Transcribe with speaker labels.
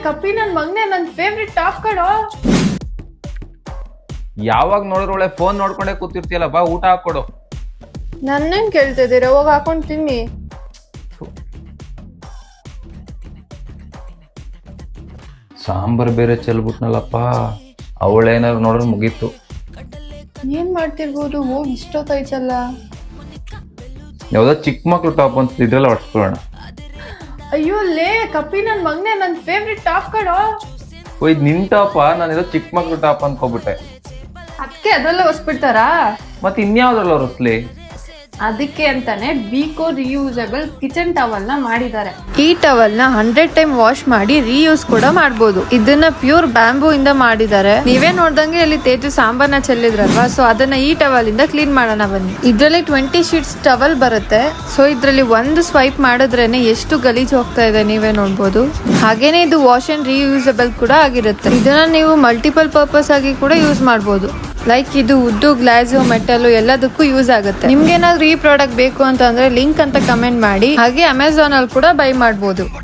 Speaker 1: ಕಪ್ಪಿ ನನ್ ಮಗನೇ ನನ್ ಫೇವ್ರೆಟ್ ಟಾಪ್ ಕಣೋ.
Speaker 2: ಯಾವಾಗ ನೋಡಿದ್ರೆ ಒಳ್ಳೆ ಫೋನ್ ನೋಡ್ಕೊಂಡೇ ಕೂತಿರ್ತೀಯಲ್ಲ, ಬಾ ಊಟ ಹಾಕೊಡು.
Speaker 1: ನನ್ನೇನ್ ಕೇಳ್ತಿದ್ದೀರ, ಹೋಗಿ ಹಾಕೊಂಡ್ ತಿನ್ನಿ.
Speaker 2: ಸಾಂಬಾರ್ ಬೇರೆ ಚೆಲ್ಬಿಟ್ನಲ್ಲಪ್ಪ, ಅವಳೇನಾದ್ರು ನೋಡ್ರೆ ಮುಗೀತು.
Speaker 1: ಏನ್ ಮಾಡ್ತಿರ್ಬೋದು, ಹೋಗಿ ಇಷ್ಟೊತ್ತಾಯ್ತಲ್ಲ.
Speaker 2: ಯಾವ್ದೋ ಚಿಕ್ಕ ಮಕ್ಳು ಟಾಪ್ ಅಂತ ಇದ್ರೆಲ್ಲ ಹೊಡ್ಸ್ಕೊಳ್ಳೋಣ.
Speaker 1: ಅಯ್ಯೋ ಲೇ ಕಪ್ಪಿ ನನ್ ಮಗನೇ ನನ್ ಫೇವ್ರೆಟ್ ಟಾಪ್ ಕಣೋ.
Speaker 2: ಓ ಇದ್ ನಿನ್ ಟಾಪ, ನಾನೇದೋ ಚಿಕ್ಕ ಮಕ್ಳು ಟಾಪ್ ಅನ್ಕೋಬಿಟ್ಟೆ.
Speaker 1: ಅದಕ್ಕೆ ಅದೆಲ್ಲ ಹೊಸ್ಬಿಡ್ತಾರಾ?
Speaker 2: ಮತ್ತೆ ಇನ್ಯಾವ್ದ್ರಲ್ಲ ಹೊರಸ್ಲಿ?
Speaker 1: ಅದಕ್ಕೆ ಅಂತಾನೆ ಬೀಕೋ ರಿಯೂಸಬಲ್ ಕಿಚನ್ ಟವಲ್ ನ ಮಾಡಿದ್ದಾರೆ. ಈ ಟವಲ್ ನ 100 ಟೈಮ್ ವಾಶ್ ಮಾಡಿ ರೀಯೂಸ್ ಕೂಡ ಮಾಡಬಹುದು. ಇದನ್ನ ಪ್ಯೂರ್ ಬ್ಯಾಂಬೂ ಇಂದ ಮಾಡಿದ್ದಾರೆ. ನೀವೇ ನೋಡ್ದಂಗೆ ಇಲ್ಲಿ ತೇಜು ಸಾಂಬಾರ್ನ ಚೆಲ್ಲಿದ್ರಲ್ವಾ, ಸೊ ಅದನ್ನ ಈ ಟವಲ್ ಇಂದ ಕ್ಲೀನ್ ಮಾಡೋಣ ಬನ್ನಿ. ಇದ್ರಲ್ಲಿ 20 ಶೀಟ್ಸ್ ಟವಲ್ ಬರುತ್ತೆ. ಸೊ ಇದ್ರಲ್ಲಿ ಒಂದು ಸ್ವೈಪ್ ಮಾಡಿದ್ರೇನೆ ಎಷ್ಟು ಗಲೀಜ್ ಹೋಗ್ತಾ ಇದೆ ನೀವೇ ನೋಡ್ಬೋದು. ಹಾಗೇನೆ ಇದು ವಾಶ್ ಅಂಡ್ ರೀಯೂಸಬಲ್ ಕೂಡ ಆಗಿರುತ್ತೆ. ಇದನ್ನ ನೀವು ಮಲ್ಟಿಪಲ್ ಪರ್ಪಸ್ ಆಗಿ ಕೂಡ ಯೂಸ್ ಮಾಡಬಹುದು. ಲೈಕ್ ಇದು ಉದ್ದು, ಗ್ಲಾಸು, ಮೆಟಲ್ ಎಲ್ಲದಕ್ಕೂ ಯೂಸ್ ಆಗುತ್ತೆ. ನಿಮ್ಗೇನಾದ್ರೂ ಈ ಪ್ರಾಡಕ್ಟ್ ಬೇಕು ಅಂತಂದ್ರೆ ಲಿಂಕ್ ಅಂತ ಕಮೆಂಟ್ ಮಾಡಿ. ಹಾಗೆ ಅಮೆಝಾನ್ ಅಲ್ಲಿ ಕೂಡ ಬೈ ಮಾಡಬಹುದು.